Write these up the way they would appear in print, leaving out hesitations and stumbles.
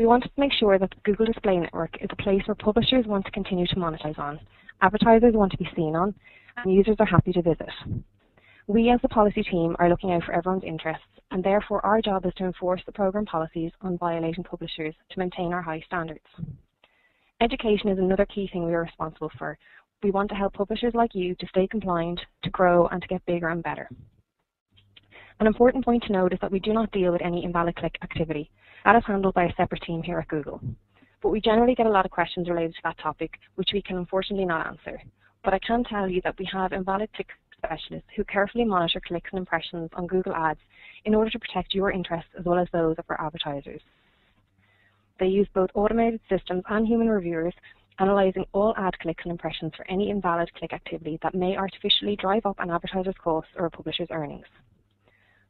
We wanted to make sure that the Google Display Network is a place where publishers want to continue to monetize on, advertisers want to be seen on, and users are happy to visit. We as the policy team are looking out for everyone's interests, and therefore our job is to enforce the programme policies on violating publishers to maintain our high standards. Education is another key thing we are responsible for. We want to help publishers like you to stay compliant, to grow, and to get bigger and better. An important point to note is that we do not deal with any invalid click activity. That is handled by a separate team here at Google. But we generally get a lot of questions related to that topic, which we can unfortunately not answer. But I can tell you that we have invalid click specialists who carefully monitor clicks and impressions on Google Ads in order to protect your interests as well as those of our advertisers. They use both automated systems and human reviewers, analysing all ad clicks and impressions for any invalid click activity that may artificially drive up an advertiser's costs or a publisher's earnings.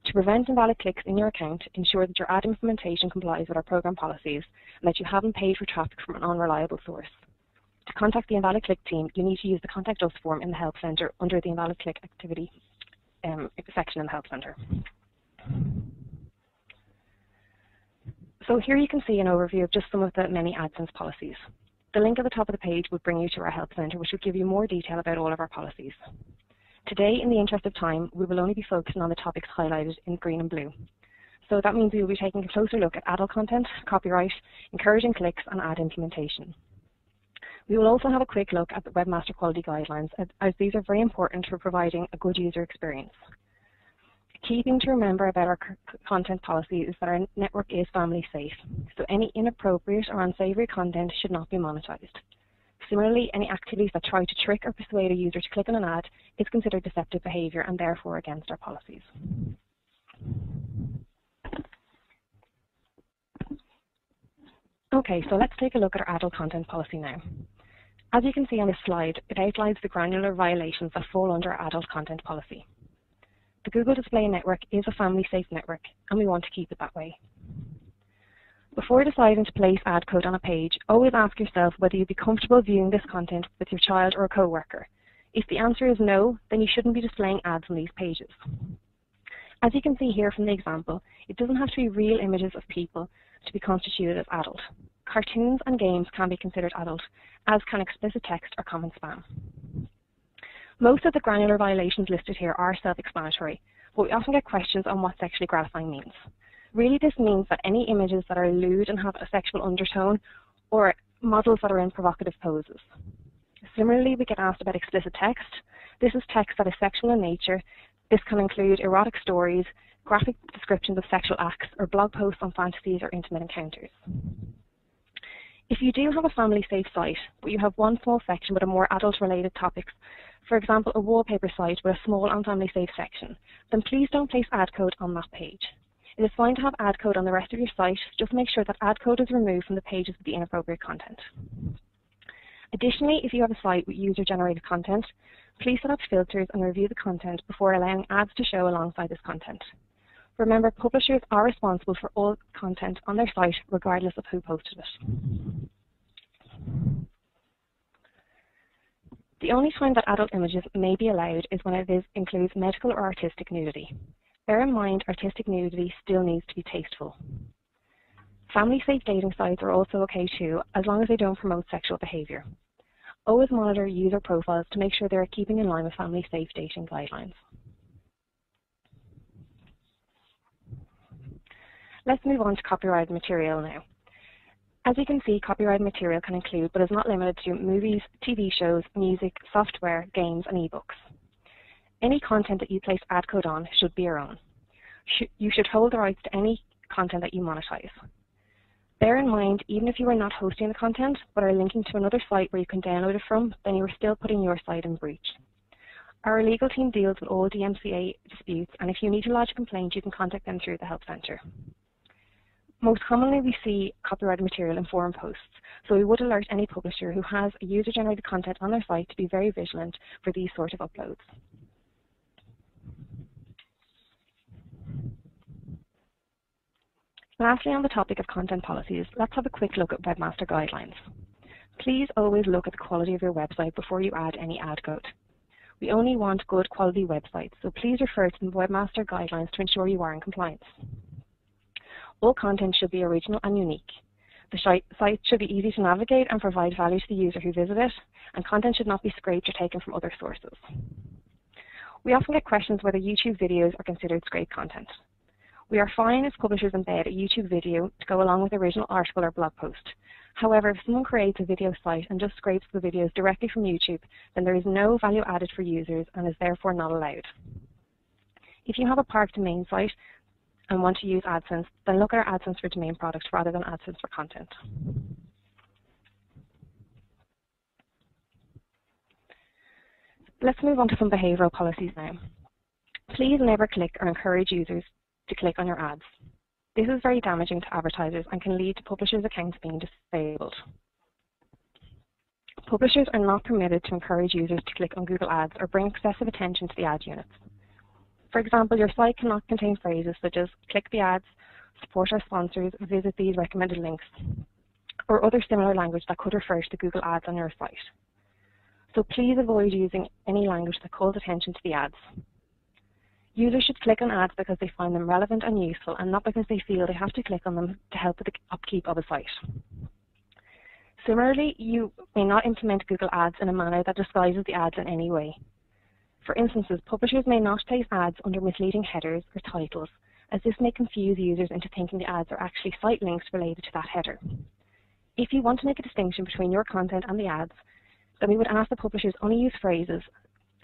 To prevent invalid clicks in your account, ensure that your ad implementation complies with our programme policies and that you haven't paid for traffic from an unreliable source. To contact the invalid click team, you need to use the Contact Us form in the Help Centre under the invalid click activity section in the Help Centre. So here you can see an overview of just some of the many AdSense policies. The link at the top of the page would bring you to our Help Centre, which would give you more detail about all of our policies. Today, in the interest of time, we will only be focusing on the topics highlighted in green and blue. So that means we will be taking a closer look at adult content, copyright, encouraging clicks, and ad implementation. We will also have a quick look at the Webmaster Quality Guidelines, as these are very important for providing a good user experience. A key thing to remember about our content policy is that our network is family safe, so any inappropriate or unsavory content should not be monetized. Similarly, any activities that try to trick or persuade a user to click on an ad is considered deceptive behaviour and therefore against our policies. Okay, so let's take a look at our adult content policy now. As you can see on this slide, it outlines the granular violations that fall under our adult content policy. The Google Display Network is a family-safe network, and we want to keep it that way. Before deciding to place ad code on a page, always ask yourself whether you'd be comfortable viewing this content with your child or a co-worker. If the answer is no, then you shouldn't be displaying ads on these pages. As you can see here from the example, it doesn't have to be real images of people to be constituted as adult. Cartoons and games can be considered adult, as can explicit text or common spam. Most of the granular violations listed here are self-explanatory, but we often get questions on what sexually gratifying means. Really, this means that any images that are lewd and have a sexual undertone, or models that are in provocative poses. Similarly, we get asked about explicit text. This is text that is sexual in nature. This can include erotic stories, graphic descriptions of sexual acts, or blog posts on fantasies or intimate encounters. If you do have a family-safe site, but you have one small section with a more adult-related topics, for example, a wallpaper site with a small and family-safe section, then please don't place ad code on that page. It is fine to have ad code on the rest of your site, just make sure that ad code is removed from the pages with the inappropriate content. Additionally, if you have a site with user-generated content, please set up filters and review the content before allowing ads to show alongside this content. Remember, publishers are responsible for all content on their site, regardless of who posted it. The only time that adult images may be allowed is when it includes medical or artistic nudity. Bear in mind, artistic nudity still needs to be tasteful. Family-safe dating sites are also okay too, as long as they don't promote sexual behaviour. Always monitor user profiles to make sure they are keeping in line with family-safe dating guidelines. Let's move on to copyrighted material now. As you can see, copyrighted material can include, but is not limited to, movies, TV shows, music, software, games, and ebooks. Any content that you place ad code on should be your own. You should hold the rights to any content that you monetize. Bear in mind, even if you are not hosting the content, but are linking to another site where you can download it from, then you are still putting your site in breach. Our legal team deals with all DMCA disputes, and if you need to lodge a complaint, you can contact them through the Help Centre. Most commonly, we see copyrighted material in forum posts, so we would alert any publisher who has a user-generated content on their site to be very vigilant for these sort of uploads. Lastly, on the topic of content policies, let's have a quick look at Webmaster Guidelines. Please always look at the quality of your website before you add any ad code. We only want good quality websites, so please refer to the Webmaster Guidelines to ensure you are in compliance. All content should be original and unique. The site should be easy to navigate and provide value to the user who visits it, and content should not be scraped or taken from other sources. We often get questions whether YouTube videos are considered scraped content. We are fine if publishers embed a YouTube video to go along with the original article or blog post. However, if someone creates a video site and just scrapes the videos directly from YouTube, then there is no value added for users and is therefore not allowed. If you have a park domain site and want to use AdSense, then look at our AdSense for domain products rather than AdSense for content. Let's move on to some behavioral policies now. Please never click or encourage users to click on your ads. This is very damaging to advertisers and can lead to publishers' accounts being disabled. Publishers are not permitted to encourage users to click on Google Ads or bring excessive attention to the ad units. For example, your site cannot contain phrases such as click the ads, support our sponsors, visit these recommended links, or other similar language that could refer to the Google Ads on your site. So please avoid using any language that calls attention to the ads. Users should click on ads because they find them relevant and useful, and not because they feel they have to click on them to help with the upkeep of a site. Similarly, you may not implement Google Ads in a manner that disguises the ads in any way. For instances, publishers may not place ads under misleading headers or titles, as this may confuse users into thinking the ads are actually site links related to that header. If you want to make a distinction between your content and the ads, then we would ask that publishers only use phrases,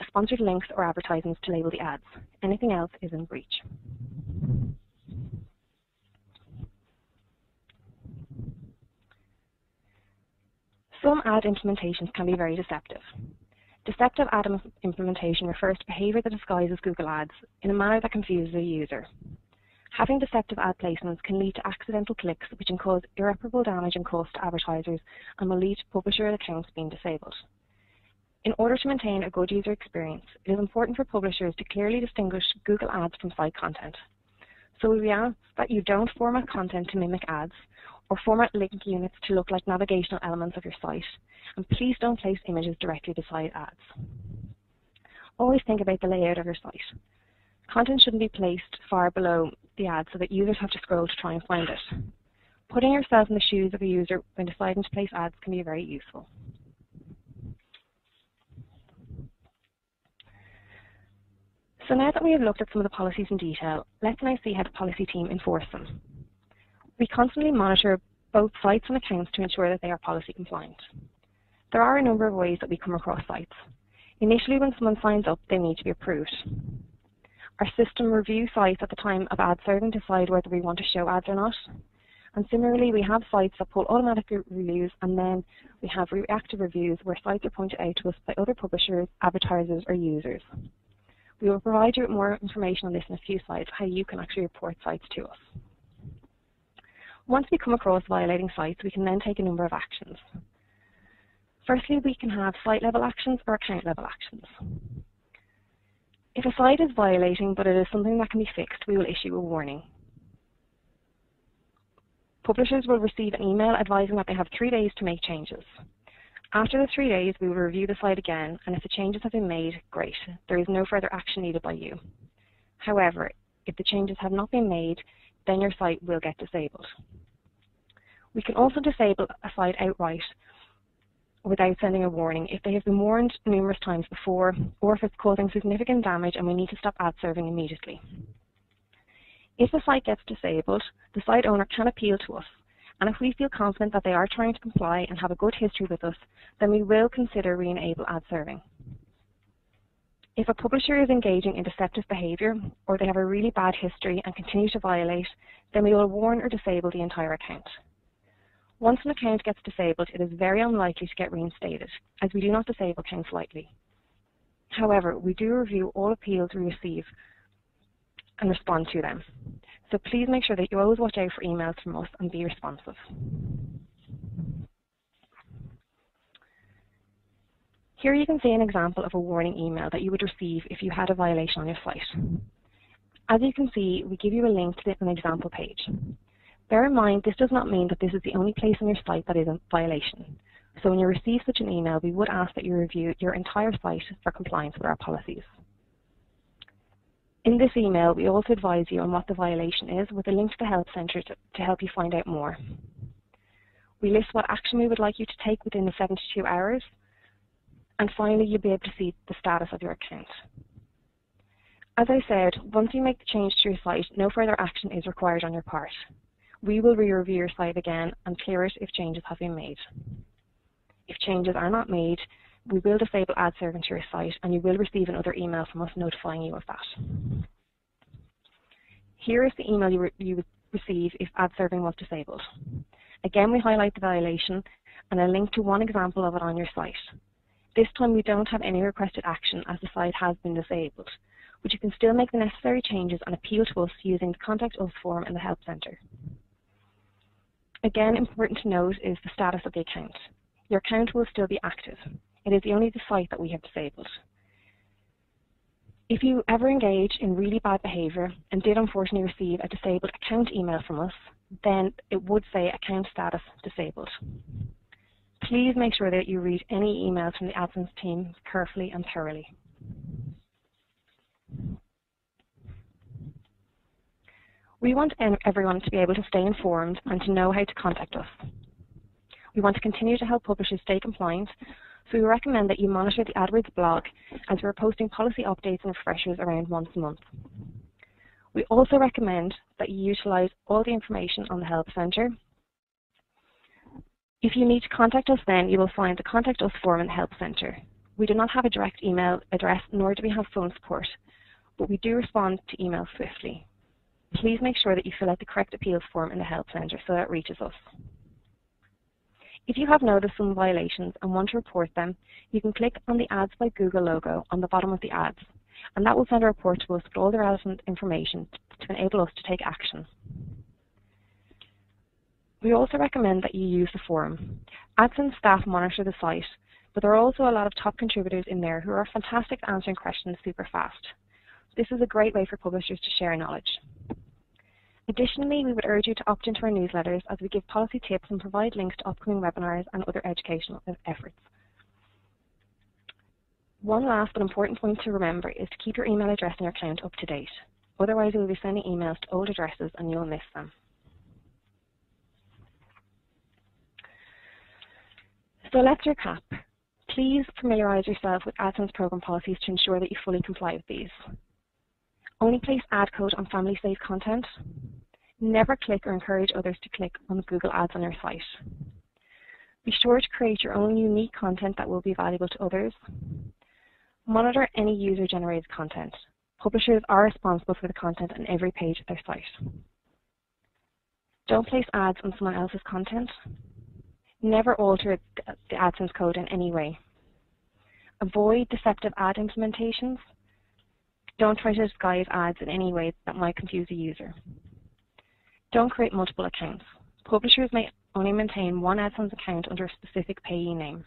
sponsored links or advertisements to label the ads. Anything else is in breach. Some ad implementations can be very deceptive. Deceptive ad implementation refers to behavior that disguises Google Ads in a manner that confuses a user. Having deceptive ad placements can lead to accidental clicks, which can cause irreparable damage and cost to advertisers and will lead to publisher accounts being disabled. In order to maintain a good user experience, it is important for publishers to clearly distinguish Google Ads from site content. So we ask that you don't format content to mimic ads, or format link units to look like navigational elements of your site, and please don't place images directly beside ads. Always think about the layout of your site. Content shouldn't be placed far below the ad so that users have to scroll to try and find it. Putting yourself in the shoes of a user when deciding to place ads can be very useful. So now that we have looked at some of the policies in detail, let's now see how the policy team enforce them. We constantly monitor both sites and accounts to ensure that they are policy compliant. There are a number of ways that we come across sites. Initially, when someone signs up, they need to be approved. Our system reviews sites at the time of ad serving to decide whether we want to show ads or not. And similarly, we have sites that pull automatic reviews, and then we have reactive reviews where sites are pointed out to us by other publishers, advertisers, or users. We will provide you with more information on this in a few slides, how you can actually report sites to us. Once we come across violating sites, we can then take a number of actions. Firstly, we can have site-level actions or account-level actions. If a site is violating, but it is something that can be fixed, we will issue a warning. Publishers will receive an email advising that they have 3 days to make changes. After the 3 days, we will review the site again, and if the changes have been made, great. There is no further action needed by you. However, if the changes have not been made, then your site will get disabled. We can also disable a site outright without sending a warning if they have been warned numerous times before, or if it's causing significant damage and we need to stop ad serving immediately. If the site gets disabled, the site owner can appeal to us, and if we feel confident that they are trying to comply and have a good history with us, then we will consider re-enable ad serving. If a publisher is engaging in deceptive behavior, or they have a really bad history and continue to violate, then we will warn or disable the entire account. Once an account gets disabled, it is very unlikely to get reinstated, as we do not disable accounts lightly. However, we do review all appeals we receive and respond to them. So please make sure that you always watch out for emails from us and be responsive. Here you can see an example of a warning email that you would receive if you had a violation on your site. As you can see, we give you a link to an example page. Bear in mind, this does not mean that this is the only place on your site that is a violation. So when you receive such an email, we would ask that you review your entire site for compliance with our policies. In this email, we also advise you on what the violation is with a link to the Help Centre to help you find out more. We list what action we would like you to take within the 72 hours. And finally, you'll be able to see the status of your account. As I said, once you make the change to your site, no further action is required on your part. We will re-review your site again and clear it if changes have been made. If changes are not made, we will disable ad serving to your site, and you will receive another email from us notifying you of that. Here is the email you would receive if ad serving was disabled. Again, we highlight the violation and a link to one example of it on your site. This time we don't have any requested action as the site has been disabled, but you can still make the necessary changes and appeal to us using the Contact Us form in the Help Centre. Again, important to note is the status of the account. Your account will still be active. It is only the site that we have disabled. If you ever engage in really bad behaviour and did unfortunately receive a disabled account email from us, then it would say account status disabled. Please make sure that you read any emails from the AdSense team carefully and thoroughly. We want everyone to be able to stay informed and to know how to contact us. We want to continue to help publishers stay compliant, so we recommend that you monitor the AdWords blog as we're posting policy updates and refreshers around once a month. We also recommend that you utilise all the information on the Help Centre. If you need to contact us then, you will find the Contact Us form in the Help Centre. We do not have a direct email address, nor do we have phone support, but we do respond to emails swiftly. Please make sure that you fill out the correct appeals form in the Help Centre so that it reaches us. If you have noticed some violations and want to report them, you can click on the Ads by Google logo on the bottom of the ads, and that will send a report to us with all the relevant information to enable us to take action. We also recommend that you use the forum. AdSense staff monitor the site, but there are also a lot of top contributors in there who are fantastic at answering questions super fast. This is a great way for publishers to share knowledge. Additionally, we would urge you to opt into our newsletters as we give policy tips and provide links to upcoming webinars and other educational efforts. One last but important point to remember is to keep your email address and your account up to date. Otherwise, you will be sending emails to old addresses and you'll miss them. So let's recap. Please familiarise yourself with AdSense program policies to ensure that you fully comply with these. Only place ad code on family safe content. Never click or encourage others to click on Google Ads on your site. Be sure to create your own unique content that will be valuable to others. Monitor any user-generated content. Publishers are responsible for the content on every page of their site. Don't place ads on someone else's content. Never alter the AdSense code in any way. Avoid deceptive ad implementations. Don't try to disguise ads in any way that might confuse a user. Don't create multiple accounts. Publishers may only maintain one AdSense account under a specific payee name.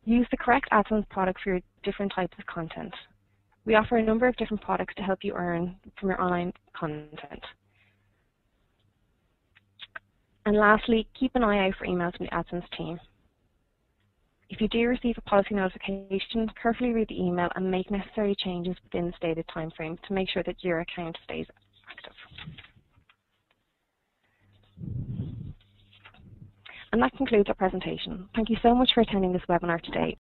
Use the correct AdSense product for your different types of content. We offer a number of different products to help you earn from your online content. And lastly, keep an eye out for emails from the AdSense team. If you do receive a policy notification, carefully read the email and make necessary changes within the stated time frame to make sure that your account stays active. And that concludes our presentation. Thank you so much for attending this webinar today.